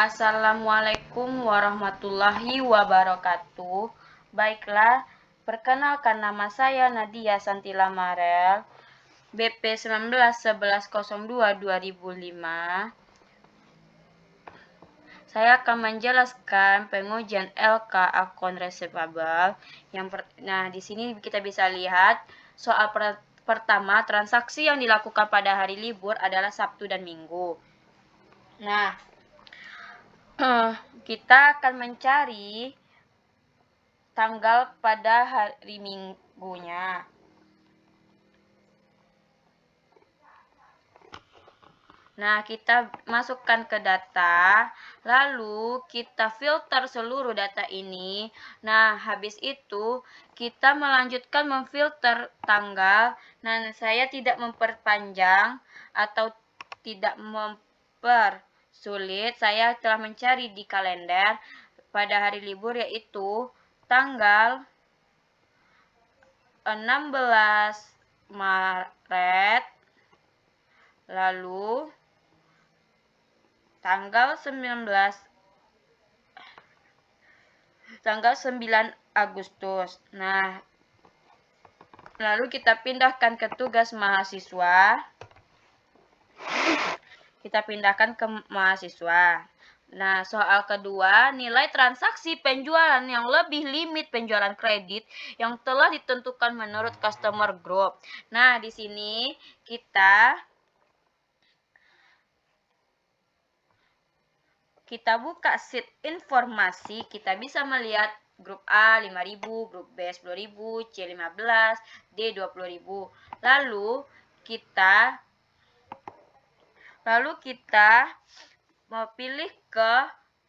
Assalamualaikum warahmatullahi wabarakatuh. Baiklah, perkenalkan nama saya Nadia Santila Marel, BP 191102-2005. Saya akan menjelaskan pengujian LK akun receivable. Nah, di sini kita bisa lihat soal pertama, transaksi yang dilakukan pada hari libur adalah Sabtu dan Minggu. Nah, kita akan mencari tanggal pada hari Minggunya. Nah, kita masukkan ke data, lalu kita filter seluruh data ini. Nah, habis itu kita melanjutkan memfilter tanggal. Nah, saya tidak memperpanjang atau tidak mempersulit. Saya telah mencari di kalender pada hari libur, yaitu tanggal 16 Maret, lalu tanggal 9 Agustus. Nah, lalu kita pindahkan ke tugas mahasiswa. Kita pindahkan ke mahasiswa. Nah, soal kedua, nilai transaksi penjualan yang lebih limit penjualan kredit yang telah ditentukan menurut customer group. Nah, di sini kita buka sheet informasi, kita bisa melihat grup A 5.000, grup B 10.000, C 15, D 20.000. Lalu kita mau pilih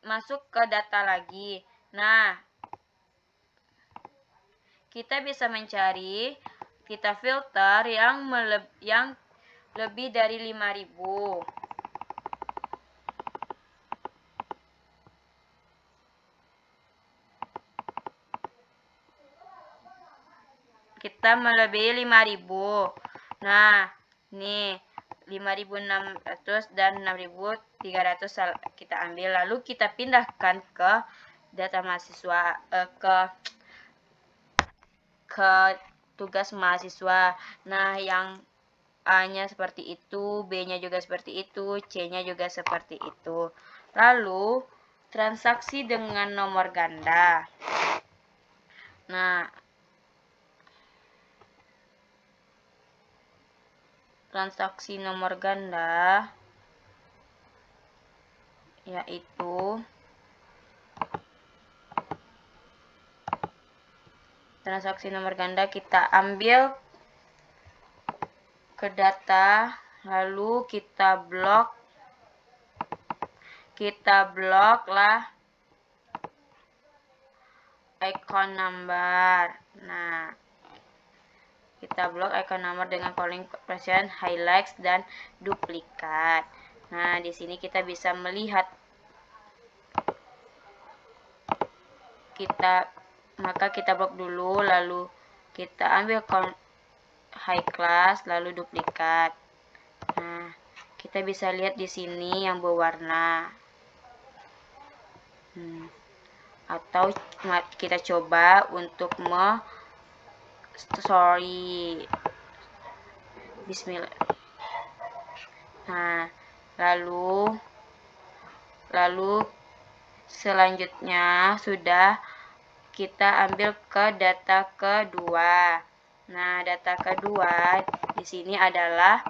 masuk ke data lagi. Nah, kita bisa mencari, kita filter yang lebih dari 5.000. Kita melebihi 5.000. Nah, nih 5.600 dan 6.300 kita ambil, lalu kita pindahkan ke data mahasiswa, ke tugas mahasiswa. Nah, yang A-nya seperti itu, B-nya juga seperti itu, C-nya juga seperti itu. Lalu transaksi dengan nomor ganda. Nah, transaksi nomor ganda yaitu transaksi nomor ganda, kita ambil ke data, lalu kita bloklah icon number. Nah, kita blok icon number dengan polling percent, highlights, dan duplikat. Nah, di sini kita bisa melihat maka kita blok dulu, lalu kita ambil high class, lalu duplikat. Nah, kita bisa lihat di sini yang berwarna. Atau kita coba untuk Bismillah. Nah, lalu selanjutnya sudah kita ambil ke data kedua. Nah, data kedua di sini adalah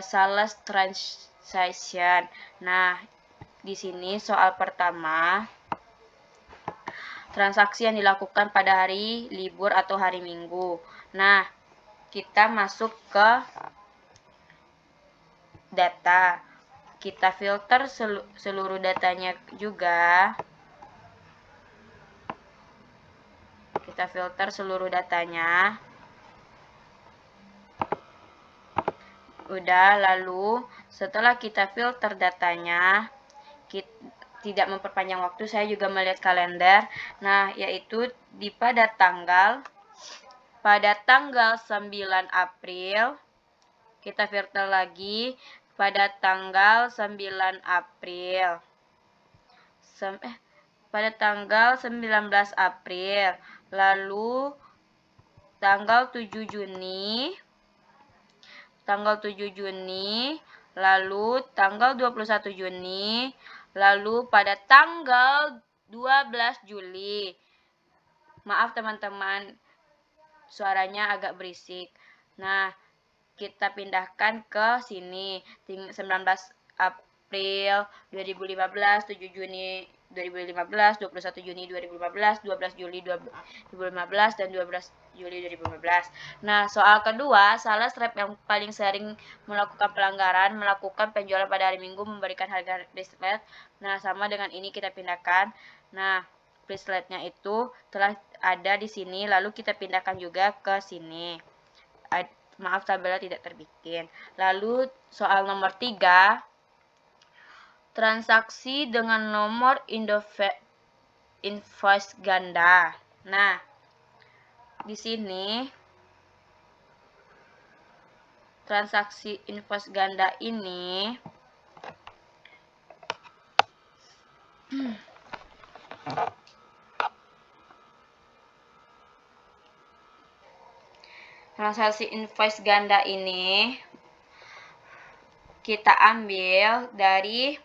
sales transaction. Nah, di sini soal pertama, transaksi yang dilakukan pada hari libur atau hari Minggu. Nah, kita masuk ke data. Kita filter seluruh datanya juga. Kita filter seluruh datanya. Udah, lalu setelah kita filter datanya, tidak memperpanjang waktu, saya juga melihat kalender. Nah, yaitu pada tanggal 9 April, kita filter lagi pada tanggal 9 April. Pada tanggal 19 April. Lalu tanggal 7 Juni. Lalu tanggal 21 Juni. Lalu pada tanggal 12 Juli. Maaf teman-teman, suaranya agak berisik. Nah, kita pindahkan ke sini. 19 April 2015, 7 Juni 2015, 21 Juni 2015, 12 Juli 2015, dan 12 Juli 2015. Nah, soal kedua, salah strap yang paling sering melakukan pelanggaran, melakukan penjualan pada hari Minggu, memberikan harga bracelet. Nah, sama dengan ini kita pindahkan. Nah, braceletnya itu telah ada di sini, lalu kita pindahkan juga ke sini. Maaf, tabelnya tidak terbikin. Lalu soal nomor 3, transaksi dengan nomor invoice ganda. Nah, di sini transaksi invoice ganda ini kita ambil dari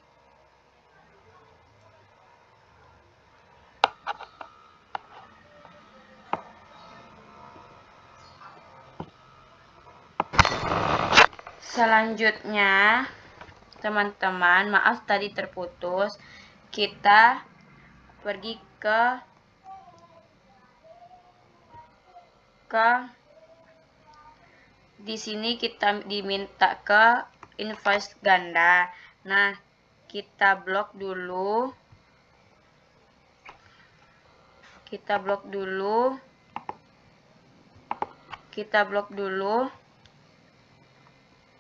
selanjutnya. Teman-teman, maaf tadi terputus. Kita pergi ke di sini kita diminta ke invoice ganda. Nah, kita blok dulu.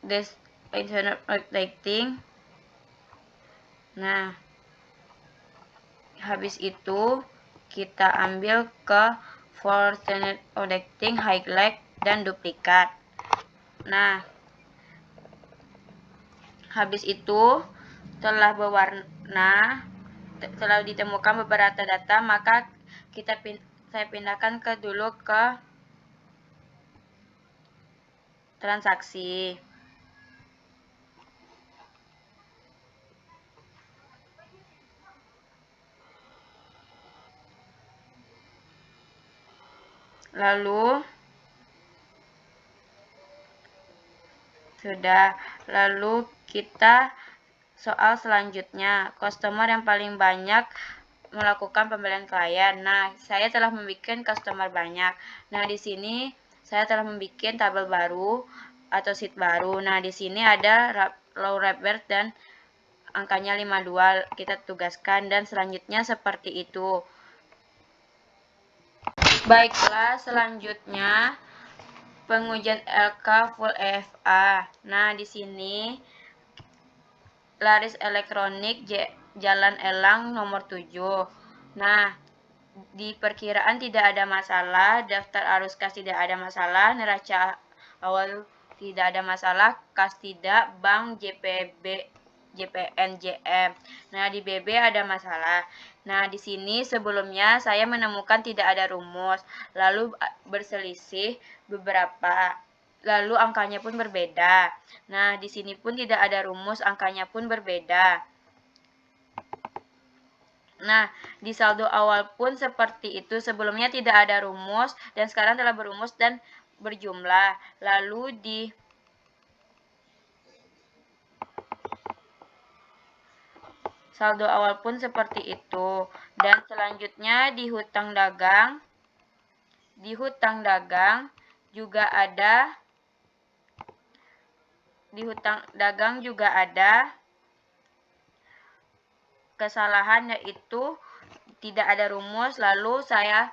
This internet reflecting. Nah, habis itu kita ambil ke for internet reflecting, highlight dan duplikat. Nah, habis itu telah ditemukan beberapa data, maka saya pindahkan dulu ke transaksi. Lalu kita soal selanjutnya, customer yang paling banyak melakukan pembelian klien. Nah, saya telah membuat customer banyak. Nah, di sini saya telah membuat tabel baru atau sheet baru. Nah, di sini ada low rate dan angkanya 52 kita tugaskan, dan selanjutnya seperti itu. Baiklah, selanjutnya pengujian LK full EFA. Nah, di sini laris elektronik Jalan Elang nomor 7. Nah, di perkiraan tidak ada masalah, daftar arus kas tidak ada masalah, neraca awal tidak ada masalah, kas tidak, bank JPNJM. Nah, di BB ada masalah. Nah, di sini sebelumnya saya menemukan tidak ada rumus, lalu berselisih beberapa, lalu angkanya pun berbeda. Nah, di sini pun tidak ada rumus, angkanya pun berbeda. Nah, di saldo awal pun seperti itu, sebelumnya tidak ada rumus dan sekarang telah berumus dan berjumlah. Lalu di saldo awal pun seperti itu. Dan selanjutnya di hutang dagang juga ada kesalahan, yaitu tidak ada rumus. Lalu saya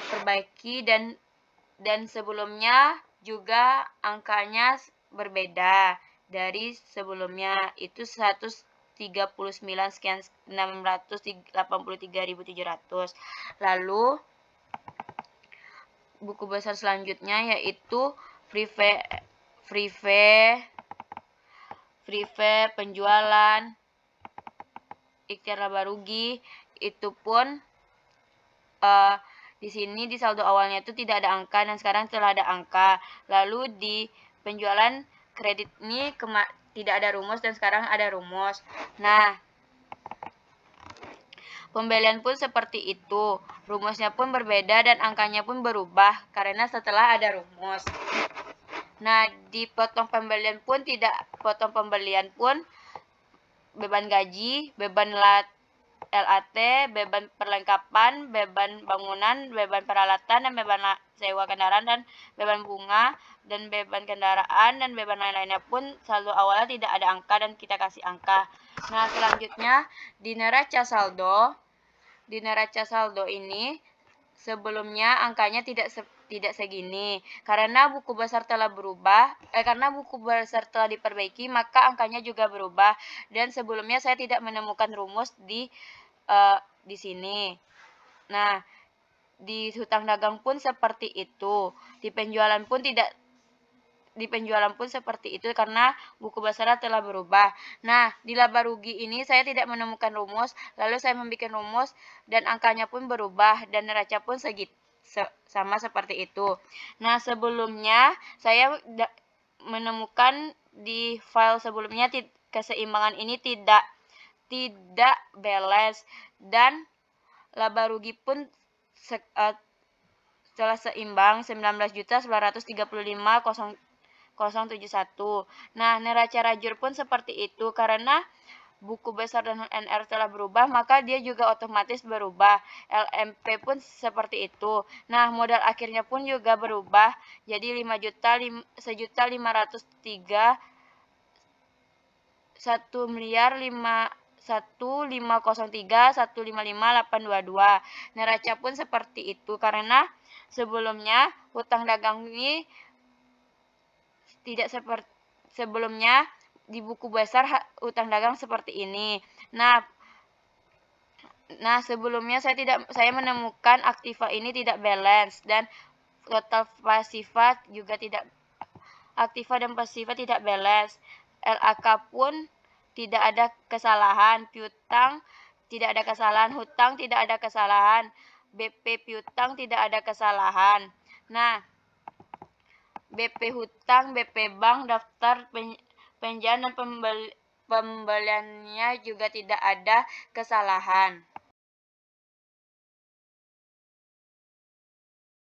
perbaiki, dan sebelumnya juga angkanya berbeda dari sebelumnya, itu 139 sekian 683.700. Lalu buku besar selanjutnya yaitu Prive penjualan, ikhtiar laba rugi. Itu pun di sini di saldo awalnya itu tidak ada angka dan sekarang telah ada angka. Lalu di penjualan kredit ini tidak ada rumus dan sekarang ada rumus. Nah, pembelian pun seperti itu. Rumusnya pun berbeda dan angkanya pun berubah karena setelah ada rumus. Nah, di potong pembelian pun beban gaji, beban LAT, beban perlengkapan, beban bangunan, beban peralatan, dan beban sewa kendaraan, dan beban bunga, dan beban kendaraan, dan beban lain-lainnya pun saldo awalnya tidak ada angka dan kita kasih angka. Nah, selanjutnya di neraca saldo ini sebelumnya angkanya tidak segini karena buku besar telah diperbaiki, maka angkanya juga berubah. Dan sebelumnya saya tidak menemukan rumus di sini. Nah, di hutang dagang pun seperti itu. Di penjualan pun seperti itu karena buku besarnya telah berubah. Nah, di laba rugi ini saya tidak menemukan rumus, lalu saya membuat rumus dan angkanya pun berubah dan neraca pun sama seperti itu. Nah, sebelumnya saya menemukan di file sebelumnya keseimbangan ini tidak balance dan laba rugi pun setelah seimbang 19.935.071. Nah, neraca rajur pun seperti itu karena buku besar dan NR telah berubah, maka dia juga otomatis berubah. LMP pun seperti itu. Nah, modal akhirnya pun juga berubah jadi 1.503 1.503.155.822. Neraca pun seperti itu karena sebelumnya hutang dagang ini tidak seperti sebelumnya di buku besar hutang dagang seperti ini. Nah, sebelumnya saya menemukan aktiva ini tidak balance dan total pasifa juga tidak, aktiva dan pasifa tidak balance. LAK pun tidak ada kesalahan, piutang tidak ada kesalahan, hutang tidak ada kesalahan, BP piutang tidak ada kesalahan. Nah, BP hutang, BP bank, daftar penjualan dan pembeliannya juga tidak ada kesalahan.